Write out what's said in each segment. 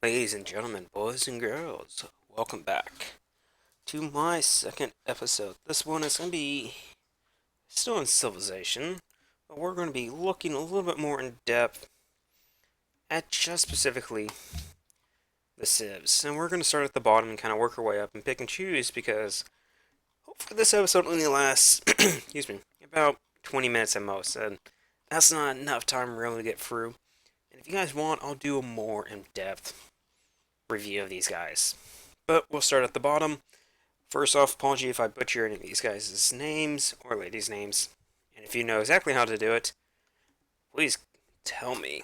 Ladies and gentlemen, boys and girls, welcome back to my second episode. This one is going to be still in Civilization, but we're going to be looking a little bit more in depth at just specifically the civs. And we're going to start at the bottom and kind of work our way up and pick and choose because hopefully this episode only lasts, excuse me, about 20 minutes at most. And that's not enough time really to get through. And if you guys want, I'll do a more in depth review of these guys. But we'll start at the bottom. First off, apology if I butcher any of these guys' names or ladies' names. And if you know exactly how to do it, please tell me.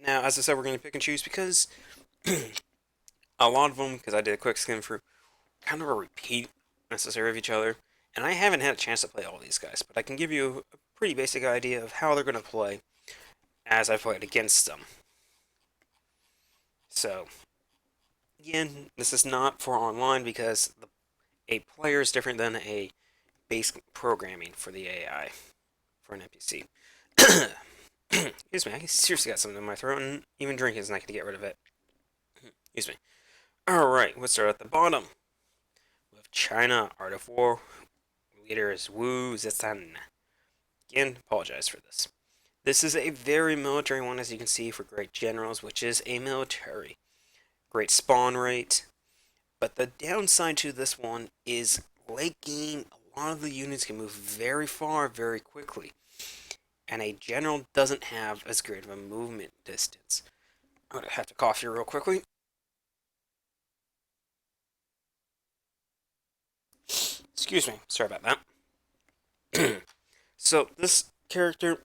Now, as I said, we're going to pick and choose because a lot of them, because I did a quick skim through, kind of a repeat necessary of each other. And I haven't had a chance to play all these guys, but I can give you a pretty basic idea of how they're going to play as I played against them. So, again, this is not for online because a player is different than a base programming for the AI for an NPC. Excuse me, I seriously got something in my throat, and even drinking is not going to get rid of it. Excuse me. Alright, let's start at the bottom. With China, Art of War, leader is Wu Zetian. Again, apologize for this. This is a very military one, as you can see, for great generals, which is a military. Great spawn rate. But the downside to this one is late game, a lot of the units can move very far very quickly. And a general doesn't have as great of a movement distance. I'm going to have to cough here real quickly. Excuse me, sorry about that. So, this character,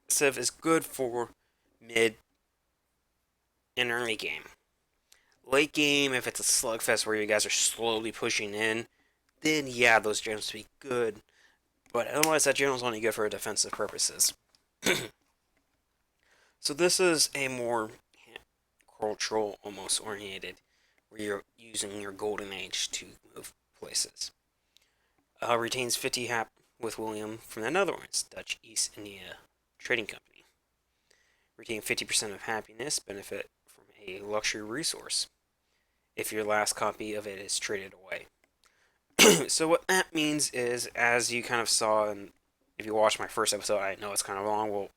Civ, is good for mid and early game. Late game, if it's a slugfest where you guys are slowly pushing in, then yeah, those generals will be good. But otherwise, that general's only good for defensive purposes. So this is a more cultural, almost oriented, where you're using your golden age to move places. Retains 50 hap with William from the Netherlands, Dutch East India Trading Company. Retain 50% of happiness, benefit from a luxury resource if your last copy of it is traded away. So what that means is, as you kind of saw, and if you watched my first episode, I know it's kind of long. Well,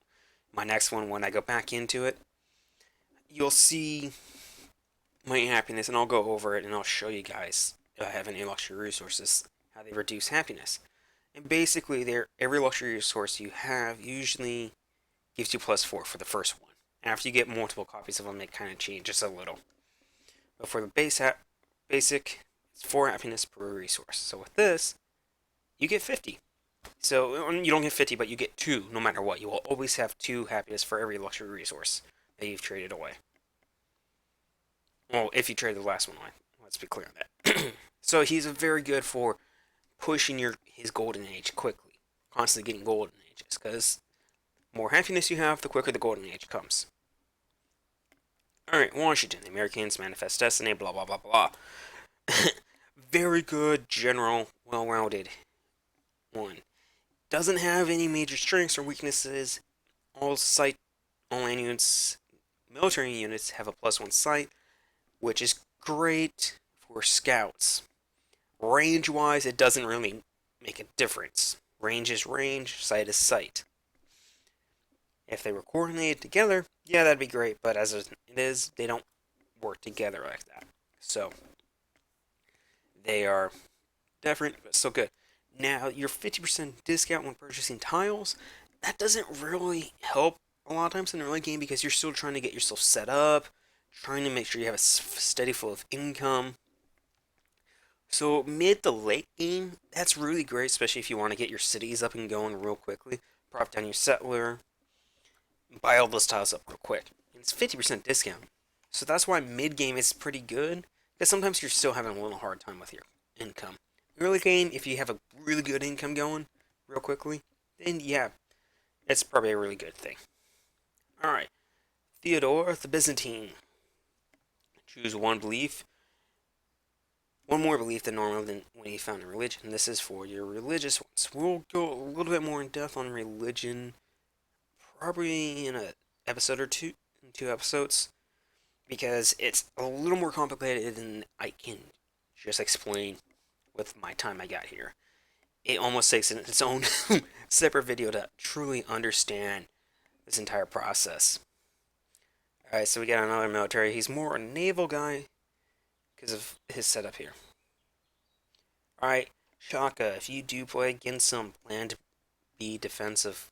my next one, when I go back into it, you'll see my happiness, and I'll go over it, and I'll show you guys if I have any luxury resources, how they reduce happiness. And basically, every luxury resource you have usually gives you +4 for the first one. After you get multiple copies of them, it kind of changes a little. But for the basic, it's 4 happiness per resource. So with this, you get 50. So you don't get 50, but you get 2 no matter what. You will always have 2 happiness for every luxury resource that you've traded away. Well, if you trade the last one away. Let's be clear on that. So he's very good for pushing his golden age quickly. Constantly getting golden ages. Because more happiness you have, the quicker the golden age comes. Alright, Washington. The Americans manifest destiny, blah blah blah blah. Very good, general, well-rounded one. Doesn't have any major strengths or weaknesses. All land units, military units have a +1 sight, which is great for scouts. Range-wise, it doesn't really make a difference. Range is range, sight is sight. If they were coordinated together, yeah, that'd be great, but as it is, they don't work together like that. So, they are different, but still good. Now, your 50% discount when purchasing tiles, that doesn't really help a lot of times in the early game because you're still trying to get yourself set up, trying to make sure you have a steady flow of income. So mid to late game, that's really great, especially if you want to get your cities up and going real quickly. Prop down your settler, buy all those tiles up real quick. And it's 50% discount. So that's why mid game is pretty good, because sometimes you're still having a little hard time with your income. Early game, if you have a really good income going real quickly, then yeah, it's probably a really good thing. Alright, Theodore the Byzantine. Choose one more belief than normal than when he found a religion. This is for your religious ones. We'll go a little bit more in depth on religion, probably in a episode or two, in 2 episodes, because it's a little more complicated than I can just explain with my time I got here. It almost takes its own separate video to truly understand this entire process. Alright, so we got another military. He's more a naval guy because of his setup here. Alright, Shaka, if you do play against him, plan to be defensive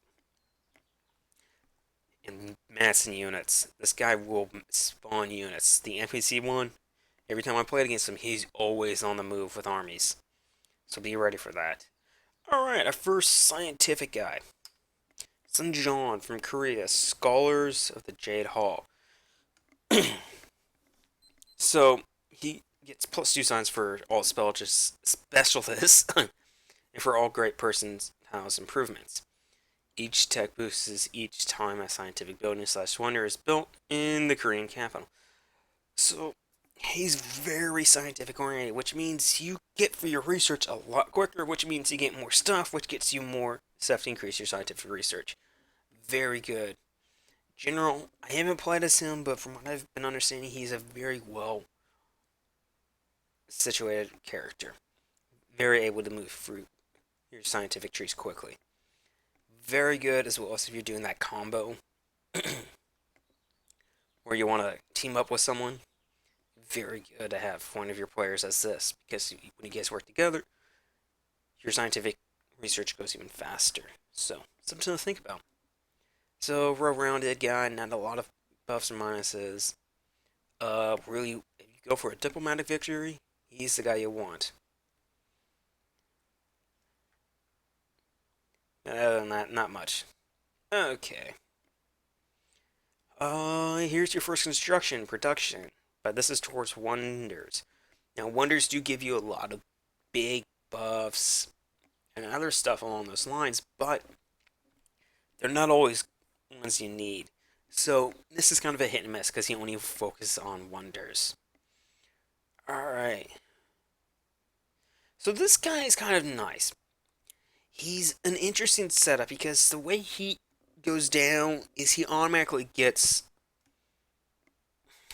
in massing units. This guy will spawn units. The NPC one, every time I played against him, he's always on the move with armies. So be ready for that. Alright, our first scientific guy. Sun John from Korea, Scholars of the Jade Hall. So, he gets +2 science for all specialists and for all great persons house improvements. Each tech boosts each time a scientific building / wonder is built in the Korean capital. So, he's very scientific oriented, which means you get for your research a lot quicker, which means you get more stuff, which gets you more stuff to increase your scientific research. Very good. General, I haven't played as him, but from what I've been understanding, he's a very well situated character. Very able to move through your scientific trees quickly. Very good as well as if you're doing that combo where you want to team up with someone. Very good to have one of your players as this, because when you guys work together, your scientific research goes even faster. So, something to think about. So, well-rounded guy, not a lot of buffs or minuses. Really, if you go for a diplomatic victory, he's the guy you want. Other than that, not much. Okay. Here's your first construction, production. But this is towards wonders. Now, wonders do give you a lot of big buffs and other stuff along those lines, but they're not always ones you need. So, this is kind of a hit and miss because you only focus on wonders. Alright. So, this guy is kind of nice. He's an interesting setup because the way he goes down is he automatically gets,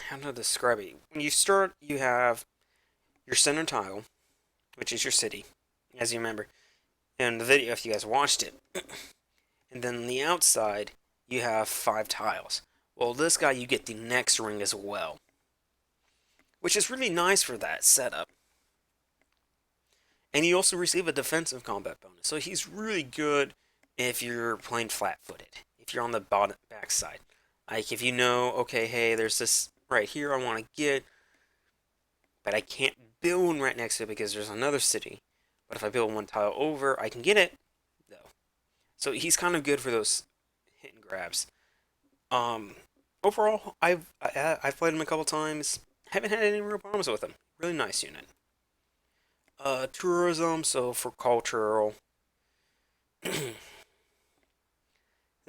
how to describe it. When you start, you have your center tile, which is your city, as you remember in the video if you guys watched it. And then on the outside, you have 5 tiles. Well, this guy, you get the next ring as well, which is really nice for that setup. And you also receive a defensive combat bonus, so he's really good if you're playing flat-footed, if you're on the back side. Like, if you know, okay, hey, there's this right here I want to get, but I can't build right next to it because there's another city. But if I build one tile over, I can get it, though. So he's kind of good for those hit and grabs. Overall, I've played him a couple times. Haven't had any real problems with him. Really nice unit. Tourism, so for cultural. This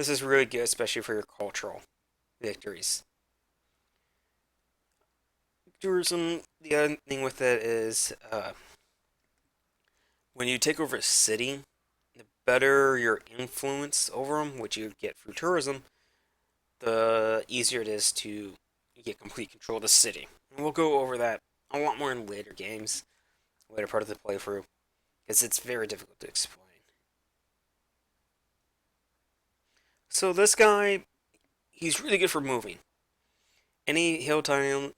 is really good, especially for your cultural victories. Tourism, the other thing with it is, when you take over a city, the better your influence over them, which you get through tourism, the easier it is to get complete control of the city. And we'll go over that a lot more in later games, later part of the playthrough, because it's very difficult to explain. So this guy, he's really good for moving. Any hill tiles,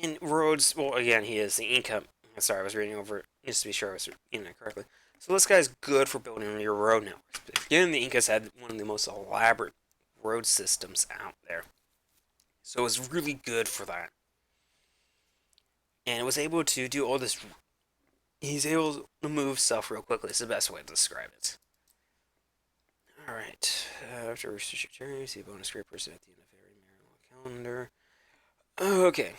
and roads, well, again, he is the Inca. Sorry, I was reading over it just to be sure I was reading it correctly. So this guy's good for building your road networks. Again, the Incas had one of the most elaborate road systems out there. So it was really good for that. And it was able to do all this. He's able to move stuff real quickly. It's the best way to describe it. Alright. After research your journey, see a bonus great person at the end of every miracle calendar. Okay.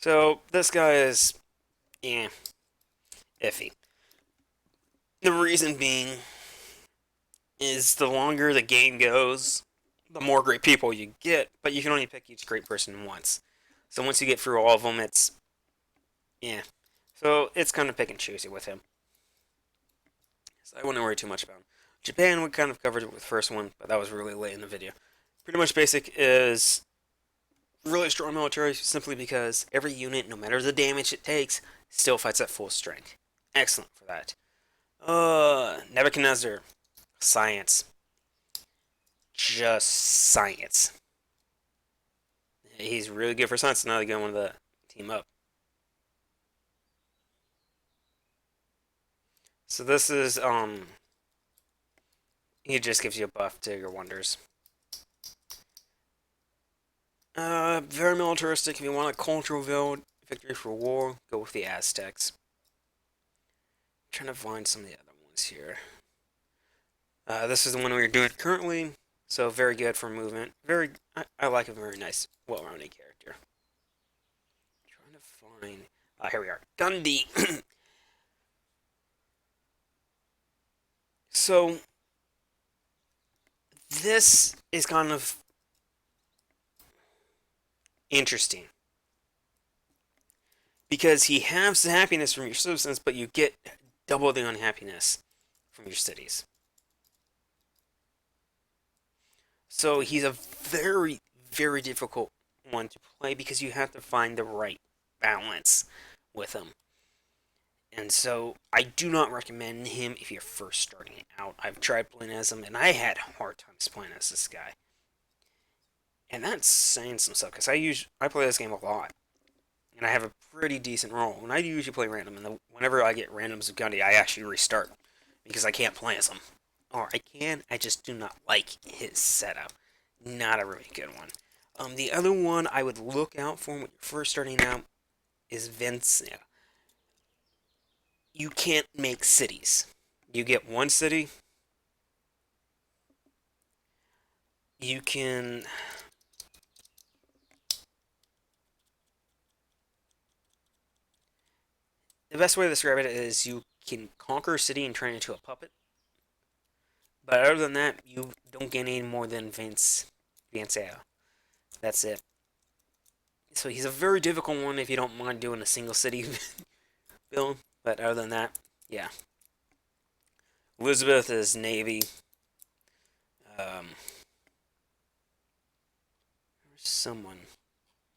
So, this guy is, iffy. The reason being is the longer the game goes, the more great people you get, but you can only pick each great person once. So once you get through all of them, it's, So it's kind of pick and choosy with him. So I wouldn't worry too much about him. Japan, we kind of covered it with the first one, but that was really late in the video. Pretty much basic is really strong military simply because every unit, no matter the damage it takes, still fights at full strength. Excellent for that. Nebuchadnezzar. Science. Just science. He's really good for science. Now they get one of the team up. So this is, he just gives you a buff to your wonders. Very militaristic. If you want a cultural victory for war, go with the Aztecs. I'm trying to find some of the other ones here. This is the one we're doing currently, so very good for movement. I like a very nice, well-rounded character. Trying to find. Here we are, Gandhi. So this is kind of interesting because he halves the happiness from your citizens, but you get double the unhappiness from your cities. So he's a very, very difficult one to play because you have to find the right balance with him. And so I do not recommend him if you're first starting out. I've tried playing as him, and I had hard times playing as this guy. And that's saying some stuff, because I play this game a lot. And I have a pretty decent roll. When I usually play random, and whenever I get randoms of Gundy, I actually restart. Because I can't play as him. Or I can, I just do not like his setup. Not a really good one. The other one I would look out for when you're first starting out is Vencia. You can't make cities. You get one city. You can... The best way to describe it is you can conquer a city and turn it into a puppet. But other than that, you don't get any more than Vencia. That's it. So he's a very difficult one if you don't mind doing a single city build. But other than that, yeah. Elizabeth is Navy. There's someone.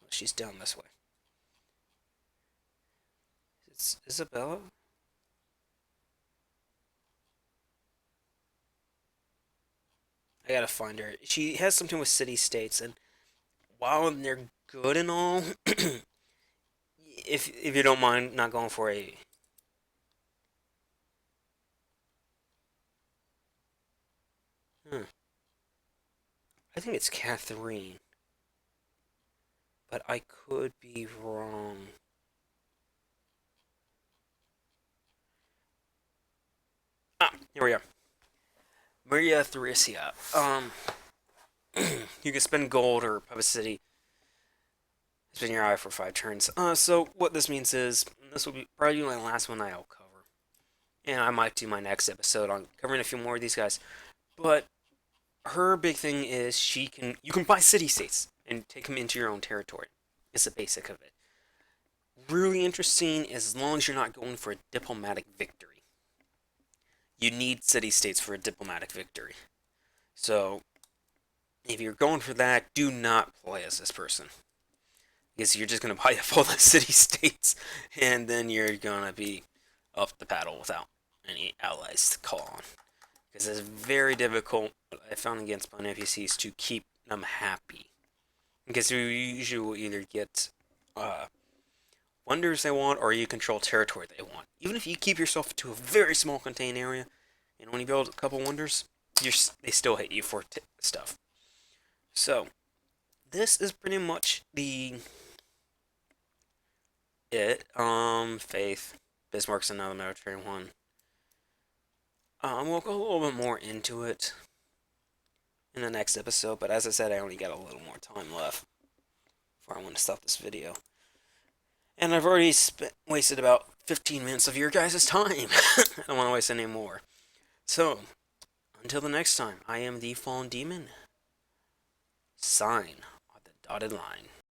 Oh, she's down this way. It's Isabella? I gotta find her. She has something with city-states, and while they're good and all, if you don't mind not going for a... I think it's Catherine. But I could be wrong. Here we are. Maria Theresia. You can spend gold or publicity. Spin your eye for 5 turns. So what this means is, this will be probably my last one I'll cover. And I might do my next episode on covering a few more of these guys. But her big thing is you can buy city-states and take them into your own territory. It's the basic of it. Really interesting as long as you're not going for a diplomatic victory. You need city-states for a diplomatic victory. So, if you're going for that, do not play as this person. Because you're just going to buy up all the city-states, and then you're going to be up the battle without any allies to call on. Because it's very difficult, I found against my NPCs, to keep them happy. Because you usually will either get wonders they want, or you control territory they want. Even if you keep yourself to a very small contained area, and when you build a couple wonders, they still hit you for stuff. So, this is pretty much it. Faith. Bismarck's another military one. We'll go a little bit more into it in the next episode, but as I said, I only got a little more time left before I want to stop this video. And I've already wasted about 15 minutes of your guys' time. I don't want to waste any more. So, until the next time, I am the Fallen Demon. Sign on the dotted line.